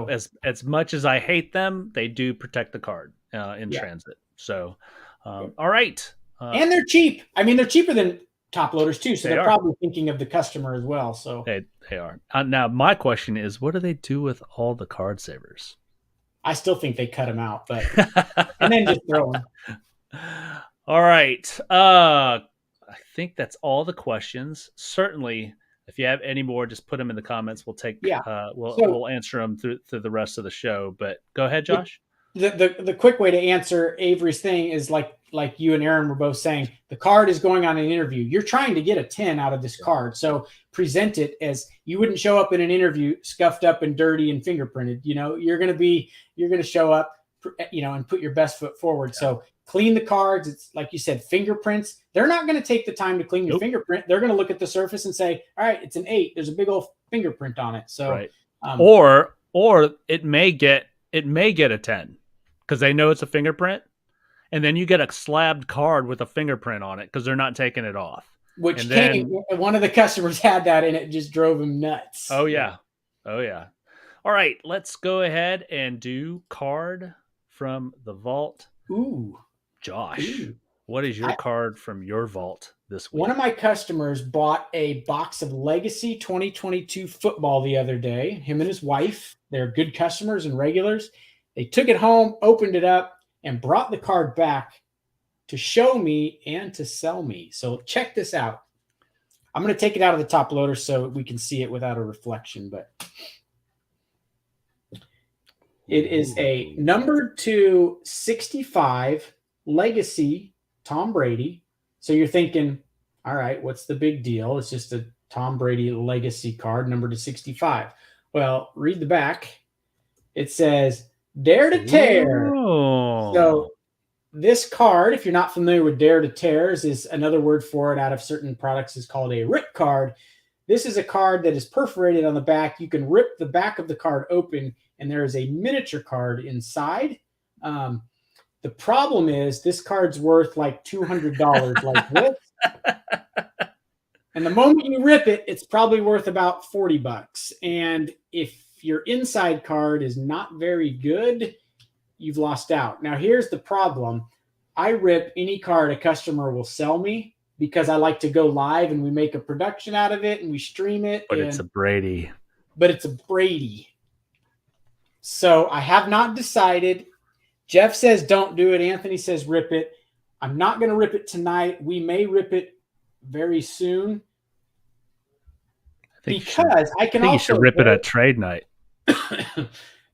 As much as I hate them, they do protect the card in transit. So, all right. And they're cheap. I mean, they're cheaper than top loaders too. So they're probably thinking of the customer as well. So they are. Now, my question is, what do they do with all the card savers? I still think they cut them out, but and then just throw them. All right. I think that's all the questions. Certainly, if you have any more, just put them in the comments. We'll take. We'll answer them through the rest of the show. But go ahead, Josh. The quick way to answer Avery's thing is like you and Aaron were both saying, the card is going on an interview. You're trying to get a 10 out of this card, so present it as you wouldn't show up in an interview scuffed up and dirty and fingerprinted. You're going to show up, and put your best foot forward. Yeah. So clean the cards. It's like you said, fingerprints. They're not going to take the time to clean your fingerprint. They're going to look at the surface and say, all right, it's an 8. There's a big old fingerprint on it. So, or it may get a 10 because they know it's a fingerprint, and then you get a slabbed card with a fingerprint on it because they're not taking it off. One of the customers had that, and it just drove him nuts. Oh yeah. All right, let's go ahead and do card from the vault. Ooh. Josh, Ooh. what is your card from your vault this One week? of my customers bought a box of Legacy 2022 football the other day. Him and his wife, they're good customers and regulars. They took it home, opened it up, and brought the card back to show me and to sell me. So check this out. I'm going to take it out of the top loader so we can see it without a reflection, but it is a number 265 Legacy Tom Brady. So you're thinking, all right, what's the big deal? It's just a Tom Brady Legacy card, number 265. Well, read the back. It says, Dare to Tear. So this card, if you're not familiar with Dare to Tears, is another word for it out of certain products is called a rip card. This is a card that is perforated on the back. You can rip the back of the card open, and there is a miniature card inside. The problem is this card's worth like $200 like this. And the moment you rip it, it's probably worth about $40. And if your inside card is not very good, you've lost out. Now, here's the problem. I rip any card a customer will sell me because I like to go live and we make a production out of it and we stream it. But it's a Brady. But it's a Brady. So I have not decided. Jeff says don't do it. Anthony says rip it. I'm not going to rip it tonight. We may rip it very soon. Because I can also. You should rip it at trade night.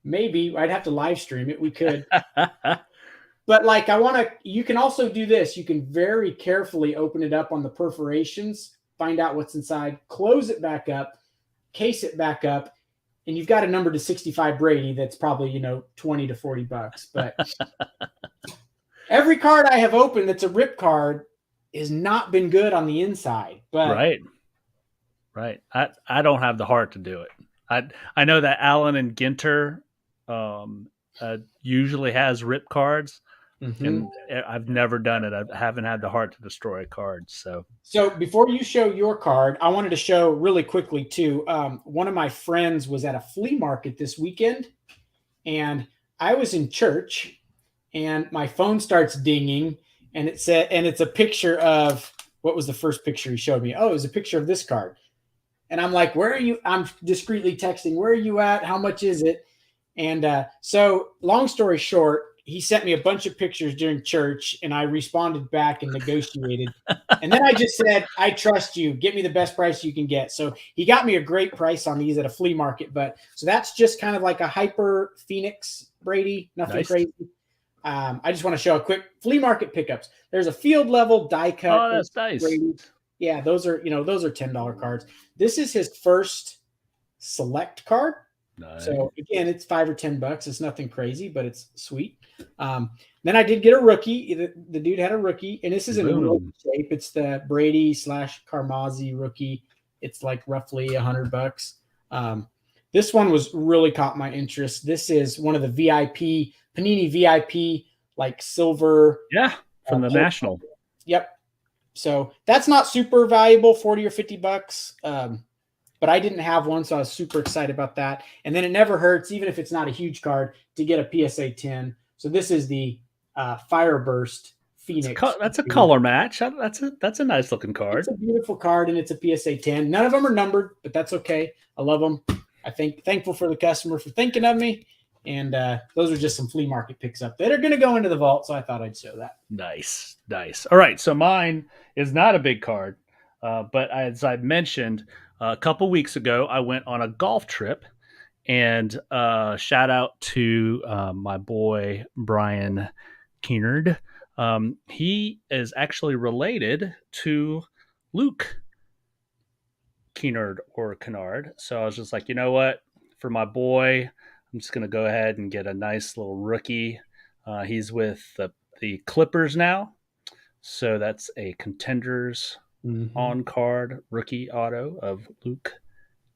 Maybe I'd have to live stream it. We could. But like you can also do this. You can very carefully open it up on the perforations, find out what's inside, close it back up, case it back up, and you've got a number to 65 Brady that's probably, $20 to $40. But every card I have opened that's a rip card has not been good on the inside. But Right. I don't have the heart to do it. I know that Allen and Ginter usually has rip cards, and I've never done it. I haven't had the heart to destroy a card. So before you show your card, I wanted to show really quickly too. One of my friends was at a flea market this weekend, and I was in church, and my phone starts dinging, and it's a picture of what was the first picture he showed me? Oh, it was a picture of this card. And I'm like, where are you? I'm discreetly texting, where are you at? How much is it? And so long story short, he sent me a bunch of pictures during church and I responded back and negotiated. And then I just said, I trust you. Get me the best price you can get. So he got me a great price on these at a flea market. But so that's just kind of like a hyper Phoenix Brady, nothing crazy. I just want to show a quick flea market pickups. There's a field level die cut. Oh, that's nice. Brady. Yeah, those are $10 cards. This is his first select card. Nice. So again, it's $5 or $10. It's nothing crazy, but it's sweet. Then I did get a rookie. The dude had a rookie, and this is in a rookie shape. It's the Brady / Carmazzi rookie. It's like roughly $100. This one was really caught my interest. This is one of the VIP Panini VIP like silver. Yeah, from the National. Yep. So that's not super valuable, $40 or $50. But I didn't have one, so I was super excited about that. And then it never hurts, even if it's not a huge card, to get a PSA 10. So this is the Fireburst Phoenix. That's a color match. That's a nice looking card. It's a beautiful card, and it's a PSA 10. None of them are numbered, but that's okay. I love them. Thankful for the customer for thinking of me. And those are just some flea market picks up that are going to go into the vault, so I thought I'd show that. Nice. All right, so mine is not a big card, but as I mentioned a couple weeks ago, I went on a golf trip, and shout out to my boy Brian Keenard. He is actually related to Luke Keenard or Kennard, so I was just like, you know what, for my boy, I'm just going to go ahead and get a nice little rookie. He's with the Clippers now. So that's a Contenders on card rookie auto of Luke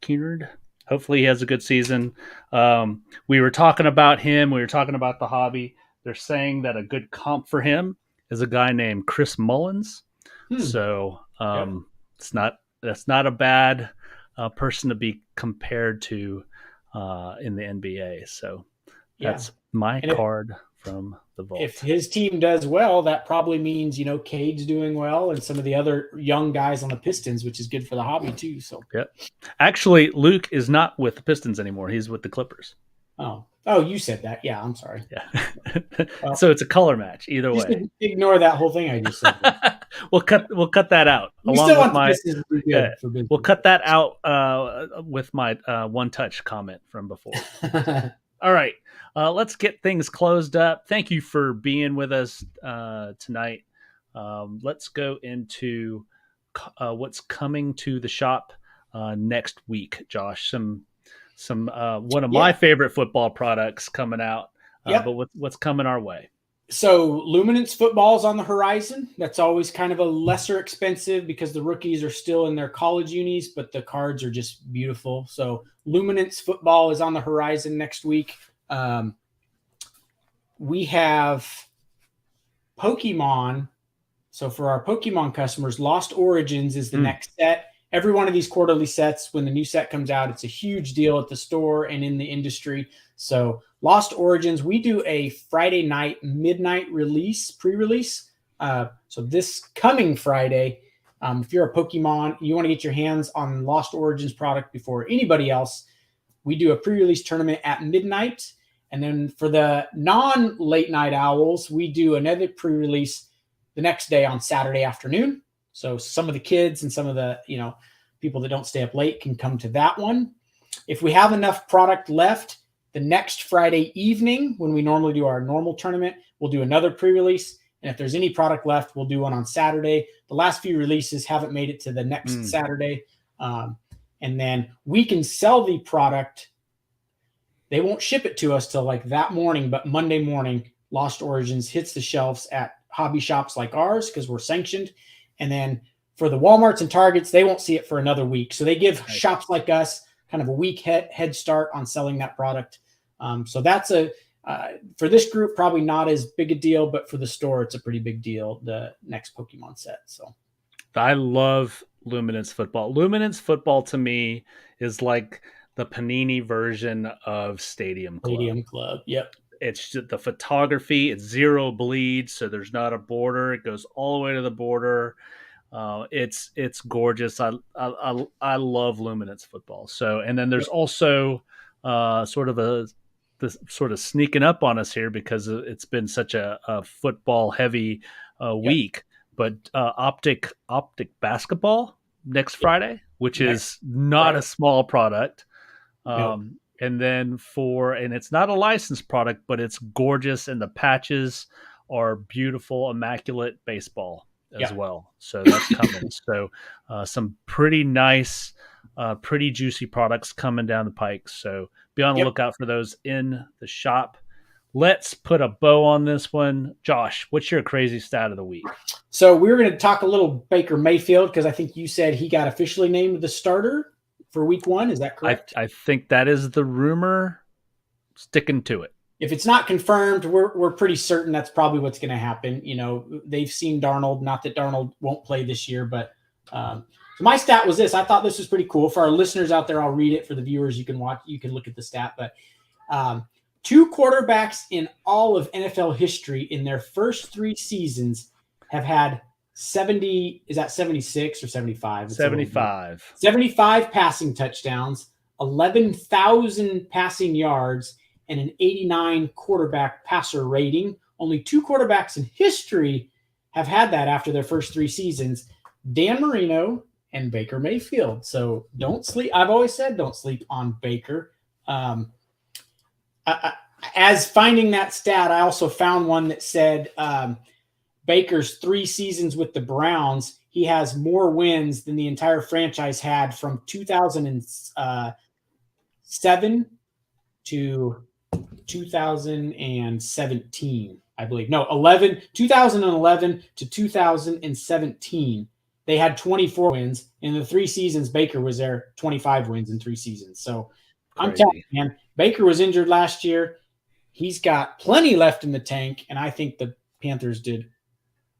Keenard. Hopefully he has a good season. We were talking about him. We were talking about the hobby. They're saying that a good comp for him is a guy named Chris Mullins. So that's not a bad person to be compared to. in the NBA. So Yeah. that's my And card from the if vault. his team does well, that probably means, Cade's doing well and some of the other young guys on the Pistons, which is good for the hobby too. So, Yep. Actually, Luke is not with the Pistons anymore. He's with the Clippers. oh, you said that. Yeah, I'm sorry. Yeah. Well, So it's a color match either just way. ignore that whole thing I just said. We'll cut that out We along still with want the my Pistons to be yeah, good for we'll business. cut that out with my one touch comment from before. All right. Let's get things closed up. Thank you for being with us tonight. Let's go into what's coming to the shop next week, Josh. Some one of my Yeah. favorite football products coming out. But Yep. what's coming our way? So Luminance football is on the horizon. That's always kind of a lesser expensive because the rookies are still in their college unis, but the cards are just beautiful. So Luminance football is on the horizon next week. We have Pokemon. So for our Pokemon customers, Lost Origins is the next set. Every one of these quarterly sets, when the new set comes out, it's a huge deal at the store and in the industry. So Lost Origins, we do a Friday night midnight release, pre-release. So this coming Friday, if you're a Pokemon, you want to get your hands on Lost Origins product before anybody else, we do a pre-release tournament at midnight. And then for the non-late night owls, we do another pre-release the next day on Saturday afternoon. So some of the kids and some of the, people that don't stay up late can come to that one. If we have enough product left, the next Friday evening, when we normally do our normal tournament, we'll do another pre-release. And if there's any product left, we'll do one on Saturday. The last few releases haven't made it to the next Saturday. And then we can sell the product. They won't ship it to us till like that morning, but Monday morning, Lost Origins hits the shelves at hobby shops like ours because we're sanctioned. And then for the Walmarts and Targets, they won't see it for another week. So they give shops like us kind of a week head start on selling that product. So that's for this group, probably not as big a deal, but for the store, it's a pretty big deal, the next Pokemon set. So I love Luminance football. Luminance football to me is like the Panini version of Stadium Club. Stadium Club. Yep. It's just the photography. It's zero bleed, so there's not a border. It goes all the way to the border. It's gorgeous. I love Luminance football. So, and then there's also sort of this sort of sneaking up on us here because it's been such a football heavy week. But optic basketball next Friday, which is not a small product. And then and it's not a licensed product, but it's gorgeous, and the patches are beautiful, immaculate baseball as well. So that's coming. So some pretty nice, pretty juicy products coming down the pike. So be on the lookout for those in the shop. Let's put a bow on this one. Josh, what's your crazy stat of the week? So we're going to talk a little Baker Mayfield because I think you said he got officially named the starter for week 1. Is that correct? I think that is the rumor. Sticking to it. If it's not confirmed, we're pretty certain that's probably what's going to happen. They've seen Darnold. Not that Darnold won't play this year, but so my stat was this. I thought this was pretty cool for our listeners out there. I'll read it for the viewers. You can watch. You can look at the stat, but 2 quarterbacks in all of NFL history in their first 3 seasons have had 70. Is that 76 or 75? 75. 75 passing touchdowns, 11,000 passing yards, and an 89 quarterback passer rating. Only 2 quarterbacks in history have had that after their first 3 seasons, Dan Marino and Baker Mayfield. So don't sleep. I've always said don't sleep on Baker. As finding that stat, I also found one that said Baker's 3 seasons with the Browns, he has more wins than the entire franchise had from 2007 to 2017, I believe. No, 2011 to 2017. They had 24 wins. In the 3 seasons Baker was there, 25 wins in 3 seasons. So I'm telling you, man, Baker was injured last year. He's got plenty left in the tank, and I think the Panthers did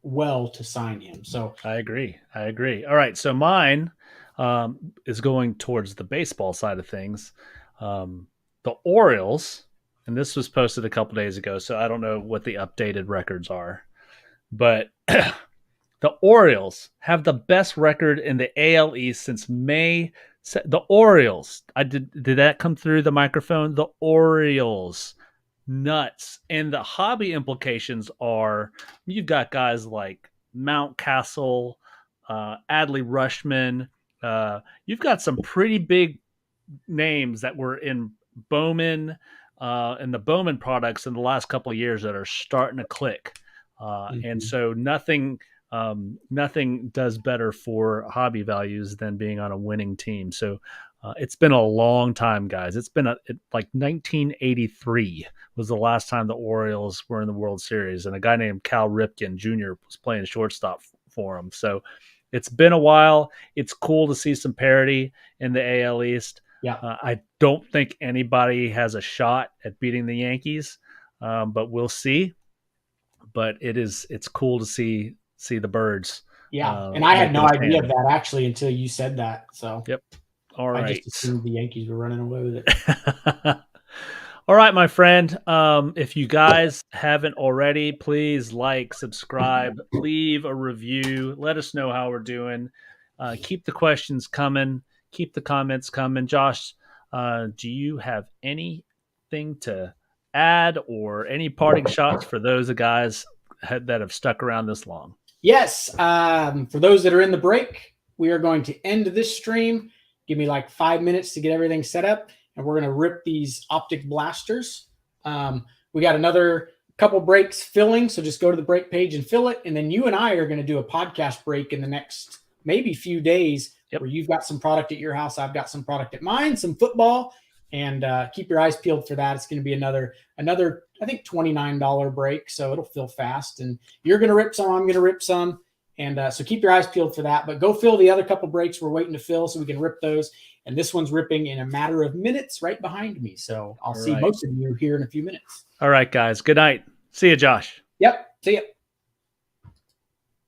well to sign him. So I agree. All right. So mine is going towards the baseball side of things. the Orioles, and this was posted a couple days ago, so I don't know what the updated records are, but the Orioles have the best record in the AL East since May. The Orioles. Did that come through the microphone? The Orioles. Nuts. And the hobby implications are you've got guys like Mountcastle, Adley Rushman. You've got some pretty big names that were in Bowman and the Bowman products in the last couple of years that are starting to click. And so nothing does better for hobby values than being on a winning team. So it's been a long time, guys. It's been like 1983 was the last time the Orioles were in the World Series, and a guy named Cal Ripken Jr. was playing shortstop for them. So it's been a while. It's cool to see some parity in the AL East. Yeah, I don't think anybody has a shot at beating the Yankees, but we'll see. But it's cool to see the birds. Yeah, and I had no idea of that actually until you said that. So yep. All right. I just assumed the Yankees were running away with it. All right, my friend. If you guys haven't already, please like, subscribe, leave a review. Let us know how we're doing. Keep the questions coming. Keep the comments coming. Josh, do you have anything to add or any parting shots for those guys that have stuck around this long? Yes. For those that are in the break, we are going to end this stream. Give me like 5 minutes to get everything set up, and we're going to rip these optic blasters. We got another couple breaks filling, so just go to the break page and fill it. And then you and I are going to do a podcast break in the next maybe few days where you've got some product at your house. I've got some product at mine, some football, and keep your eyes peeled for that. It's going to be another, I think, $29 break. So it'll fill fast, and you're going to rip some. I'm going to rip some. And so keep your eyes peeled for that. But go fill the other couple breaks we're waiting to fill so we can rip those. And this one's ripping in a matter of minutes right behind me. So I'll see most of you here in a few minutes. All right, guys. Good night. See you, Josh. Yep. See you.